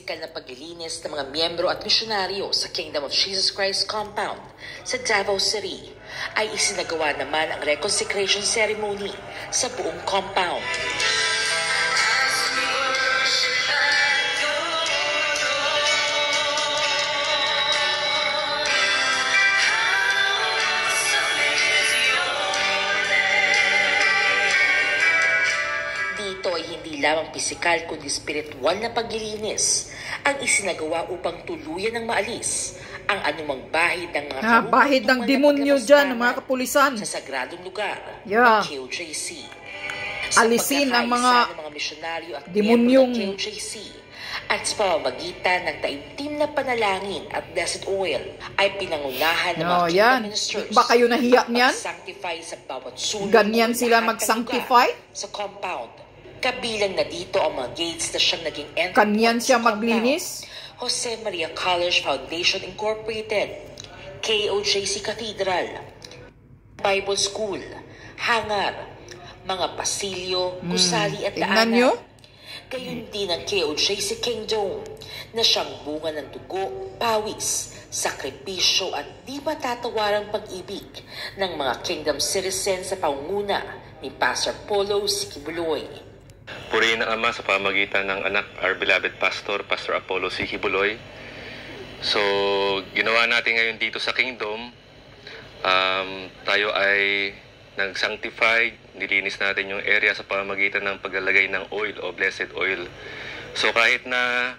pisikal na paglilinis ng mga miyembro at misyonaryo sa Kingdom of Jesus Christ compound sa Davao City ay isinagawa naman ang reconsecration ceremony sa buong compound. Hindi lamang pisikal kundi spiritual na paglilinis ang isinagawa upang tuluyan ng maalis ang anumang bahid ng mga bahid ng demonyo dyan, ng mga kapulisan sa sagradong lugar ng KOJC. Alisin ang mga misyonaryo at demonyong KOJC at sa pamamagitan ng taimtim na panalangin at blessed oil ay pinangunahan ng mga kingdom ministers. Ba kayo nahiya niyan? Sanctify sa bawat sulok. Ganyan sila mag-sanctify? Sa compound. Kabilang na dito ang mga gates na siyang naging entry kanyan siya maglinis? Jose Maria College Foundation Incorporated, KOJC Cathedral, Bible School, hangar, mga pasilyo, gusali at daanan. Gayon din ang KOJC Kingdom na siyang bunga ng dugo, pawis, sakripisyo at di matatawarang pag-ibig ng mga kingdom citizens sa pangunguna ni Pastor Polo Sikibuloy. Purihin ang Ama sa pamagitan ng anak, our beloved pastor, Pastor Apollo C. Hibuloy. So, ginawa natin ngayon dito sa Kingdom. Tayo ay nag-sanctify, nilinis natin yung area sa pamagitan ng paglalagay ng oil o blessed oil. So, kahit na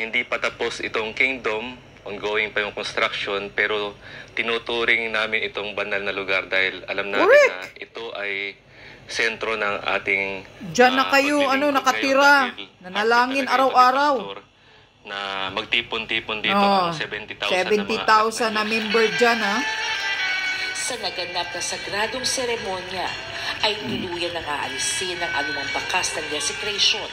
hindi pa tapos itong Kingdom, ongoing pa yung construction, pero tinuturing namin itong banal na lugar dahil alam natin na ito ay sentro ng ating diyan na kayo nakatira, nanalangin araw-araw na magtipon-tipon dito ng 70,000 na member dyan Sa naganap na sagradong seremonya ay tuluyan ng aalisin ng anumang bakas ng desecration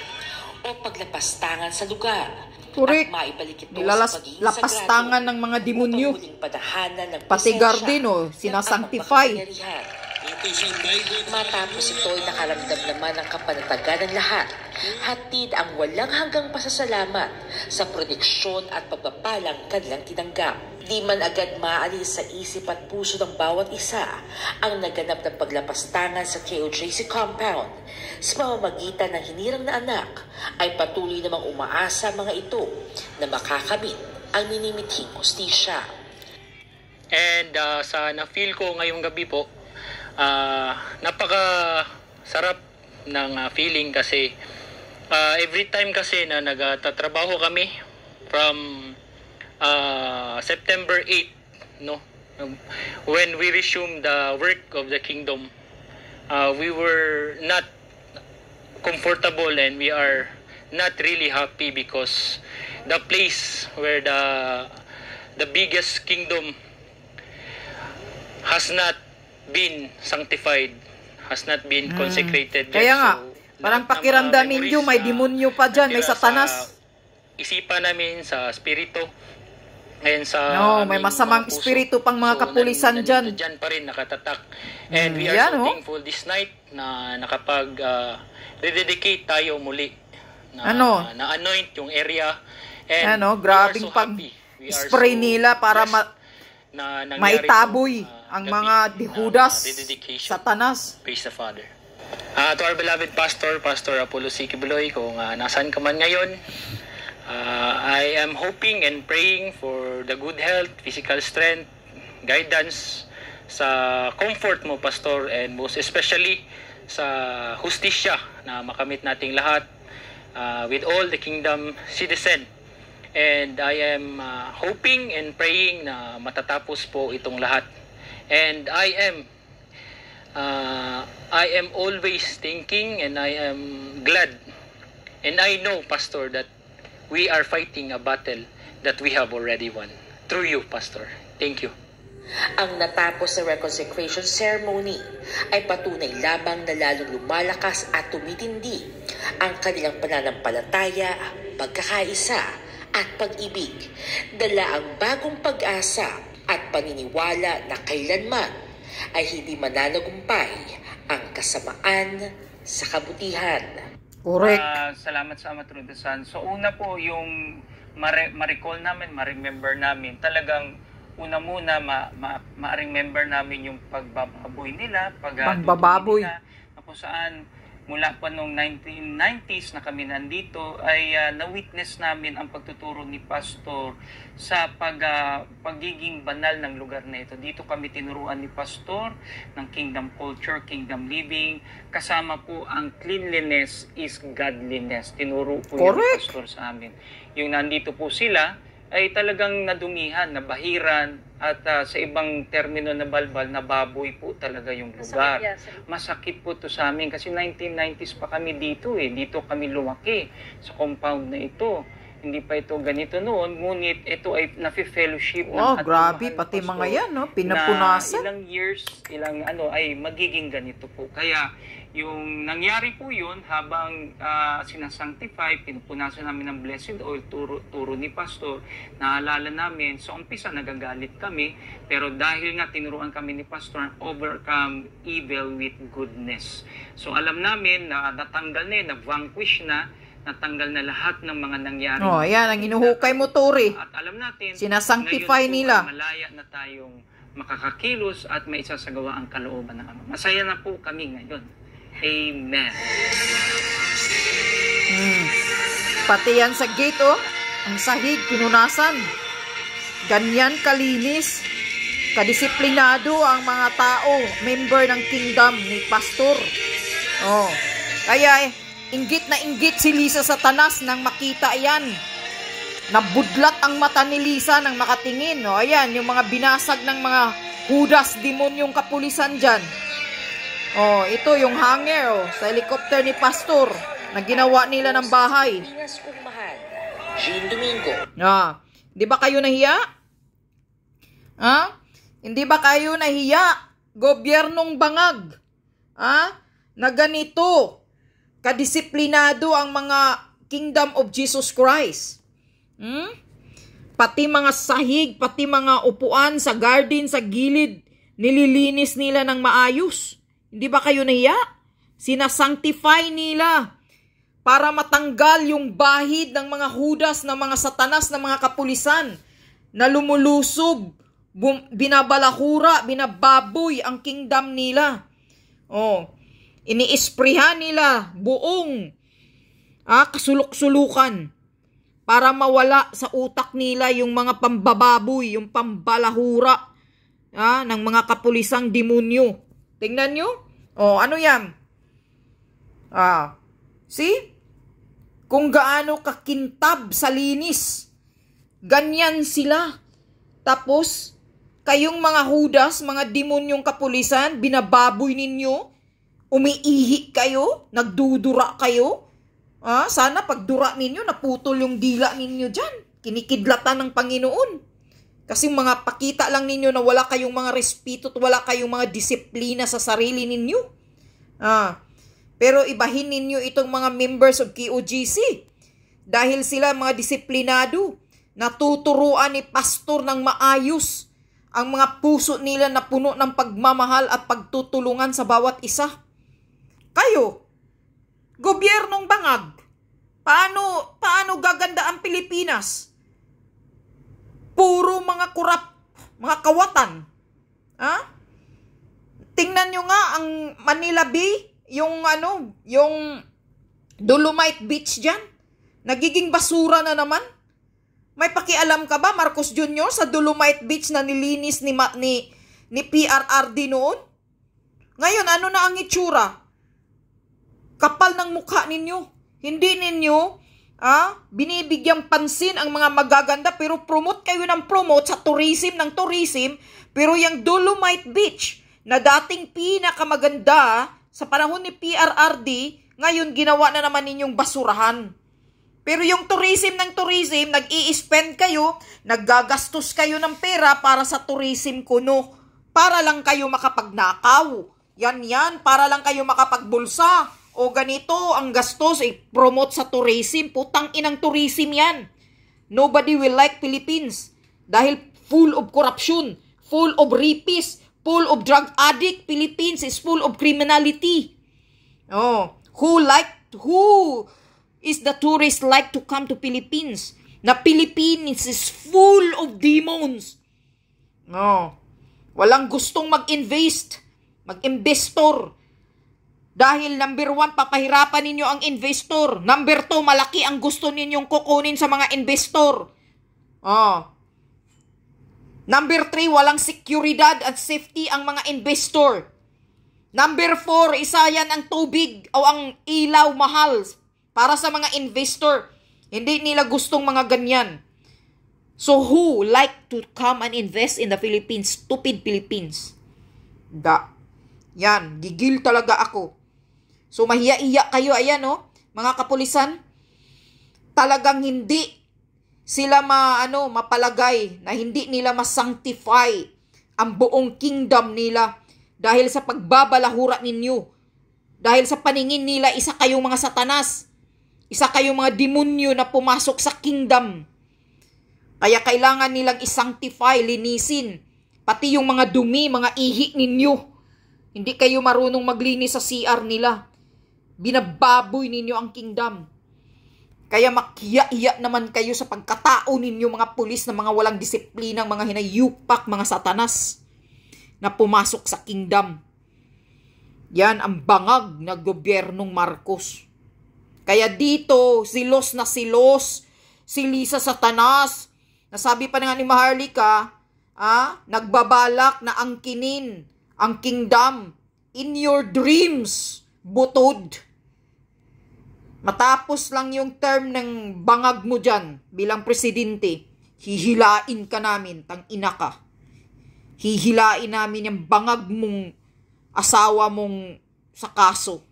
o paglapastangan sa lugar. Correct. At maibalik ito sa pagiging lapastangan ng mga demonyo. Pati garden sinasanctify. Matapos ito ay nakaramdam naman ng kapanatagan ng lahat. Hatid ang walang hanggang pasasalamat sa prediksyon at pagpapalang kanilang tinanggap. Di man agad maalis sa isip at puso ng bawat isa ang naganap ng paglapastangan sa KOJC compound. Sa pamamagitan ng hinirang na anak ay patuloy namang umaasa mga ito na makakamit ang minimithing hustisya. And sa na-feel ko ngayong gabi po, napaka sarap ng feeling kasi every time kasi na nagtatrabaho kami from September 8, when we resumed the work of the Kingdom, we were not comfortable and we are not really happy because the place where the biggest kingdom has not been sanctified, has not been consecrated. Kaya nga, parang pakiramdamin nyo, may demonyo pa dyan, may satanas. Isipan namin sa spirito, ngayon sa may masamang espiritu pang mga kapulisan dyan. Dyan pa rin nakatatak. And we are so thankful this night na nakapag-rededicate tayo muli. Na-anoint yung area. And grabing pag-spray nila para maitaboy ang mga dihudas, satanas. Praise the Father. To our beloved pastor, Pastor Apollo C. Kibuloy, kung nasaan ka man ngayon, I am hoping and praying for the good health, physical strength, guidance, sa comfort mo, Pastor, and most especially sa hustisya na makamit nating lahat with all the kingdom citizen. And I am hoping and praying na matatapos po itong lahat. And I am always thinking and I am glad. And I know, Pastor, that we are fighting a battle that we have already won. Through you, Pastor. Thank you. Ang natapos sa reconsecration ceremony ay patunay lamang na lalong lumalakas at tumitindi ang kanilang pananampalataya, pagkakaisa at pag-ibig. Dala ang bagong pag-asa at paniniwala na kailanman ay hindi mananagumpay ang kasamaan sa kabutihan. Correct. Salamat sa Ama Through the Son. So una po yung ma-recall namin, ma-remember namin. Talagang una muna ma-remember namin yung pagbababoy nila, pagbababoy nila, na kung saan mula pa noong 1990s na kami nandito ay na-witness namin ang pagtuturo ni Pastor sa pagiging banal ng lugar na ito. Dito kami tinuruan ni Pastor ng kingdom culture, kingdom living, kasama po ang cleanliness is godliness. Tinuro po yun ni Pastor sa amin. Yung nandito po sila ay talagang nadumihan, nabahiran, at sa ibang termino na balbal, nababoy po talaga yung lugar. Masakit po to sa amin kasi 1990s pa kami dito eh. Dito kami lumaki sa compound na ito. Hindi pa ito ganito noon, ngunit ito ay nafi-fellowship ng ating grabe, mahal pati pastor, mga yan, no? Pinapunasan. Na ilang years, ay magiging ganito po. Kaya yung nangyari po yun habang sinasanctify, pinupunasan namin ng blessed oil, turo ni Pastor, naalala namin, sa umpisa nagagalit kami, pero dahil nga tinuruan kami ni Pastor, overcome evil with goodness. So alam namin na natanggal na yun, na-vanquish na, natanggal na lahat ng mga nangyari. Ayan, ang inuhukay mo, Tori. At alam natin, sinasanctify nila. Malaya na tayong makakakilos at may isasagawa ang kalooban ng Ama. Masaya na po kami ngayon. Amen. Pati yan sa gate, ang sahig, pinunasan. Ganyan kalinis, kadisiplinado ang mga tao, member ng kingdom ni Pastor. Kaya inggit na inggit si Lisa Satanas nang makita yan. Nabudlat ang mata ni Lisa nang makatingin. Ayan, yung mga binasag ng mga Judas, demonyong kapulisan dyan. Ito yung hanger sa helicopter ni Pastor na ginawa nila ng bahay. Pinas kong mahal, Jean Domingo. Di ba kayo nahiya? Hindi ba kayo nahiya? Gobyernong bangag. Na ganito kadisiplinado ang mga Kingdom of Jesus Christ. Pati mga sahig, pati mga upuan sa garden, sa gilid, nililinis nila ng maayos. Hindi ba kayo nahiya? Sinasanctify nila para matanggal yung bahid ng mga Judas, ng mga Satanas, ng mga kapulisan na lumulusob, binabalahura, binababoy ang kingdom nila. Iniisprihan nila buong kasulok-sulukan para mawala sa utak nila yung mga pambababoy, yung pambalahura ng mga kapulisang demonyo. Tingnan nyo? Ano yan? See? Kung gaano kakintab sa linis. Ganyan sila. Tapos, kayong mga Judas, mga demonyong kapulisan, binababoy ninyo, umiihi kayo, nagdudura kayo. Sana pagdura ninyo, naputol yung dila ninyo dyan. Kinikidlatan ng Panginoon. Kasi mga pakita lang ninyo na wala kayong mga respeto at wala kayong mga disiplina sa sarili ninyo. Pero ibahin ninyo itong mga members of KOGC. Dahil sila mga disiplinado, natuturuan ni Pastor ng maayos ang mga puso nila na puno ng pagmamahal at pagtutulungan sa bawat isa. Kayo, gobyernong bangag, paano gaganda ang Pilipinas? Puro mga kurap, mga kawatan. Tingnan nyo nga ang Manila Bay, yung Dolomite Beach dyan. Nagiging basura na naman. May pakialam ka ba, Marcos Jr., sa Dolomite Beach na nilinis ni PRRD noon? Ngayon, ano na ang itsura? Kapal ng mukha ninyo. Hindi ninyo binibigyang pansin ang mga magaganda, pero promote kayo ng promote sa tourism ng tourism, pero yung Dolomite Beach na dating pinakamaganda sa panahon ni PRRD, ngayon ginawa na naman ninyong basurahan. Pero yung tourism ng tourism, nag-i-spend kayo, naggagastos kayo ng pera para sa tourism kuno, para lang kayo makapagnakaw. Yan, para lang kayo makapagbulsa. O ganito, ang gastos promote sa tourism. Putang inang tourism yan. Nobody will like Philippines. Dahil full of corruption, full of rapists, full of drug addict. Philippines is full of criminality. Who is the tourist like to come to Philippines? na Philippines is full of demons. No. Walang gustong mag-investor. Dahil number 1, papahirapan ninyo ang investor. Number 2, malaki ang gusto ninyong kukunin sa mga investor. Number 3, walang seguridad at safety ang mga investor. Number 4, isa yan ang tubig o ang ilaw mahal para sa mga investor. Hindi nila gustong mga ganyan. So who like to come and invest in the Philippines? Stupid Philippines. Yan, gigil talaga ako. So mahiya-iya kayo, ayan mga kapulisan. Talagang hindi sila mapalagay na hindi nila ma-sanctify ang buong kingdom nila dahil sa pagbabalahura ninyo. Dahil sa paningin nila, isa kayong mga satanas. Isa kayong mga demonyo na pumasok sa kingdom. Kaya kailangan nilang i-sanctify, linisin. Pati yung mga dumi, mga ihi ninyo. Hindi kayo marunong maglinis sa CR nila. Binababoy ninyo ang kingdom. Kaya makiya-iya naman kayo sa pagkatao ninyo, mga pulis na mga walang disiplinang, mga hinayupak, mga satanas na pumasok sa kingdom. Yan ang bangag na gobyernong Marcos. Kaya dito, silos na silos, si Lisa Satanas, nasabi pa nga ni Maharlika, nagbabalak na angkinin ang kingdom in your dreams. Butod. Matapos lang yung term ng bangag mo dyan bilang presidente, hihilain ka namin, tang ina ka. Hihilain namin yung bangag mong asawa mong sa kaso.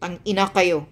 Tang ina kayo.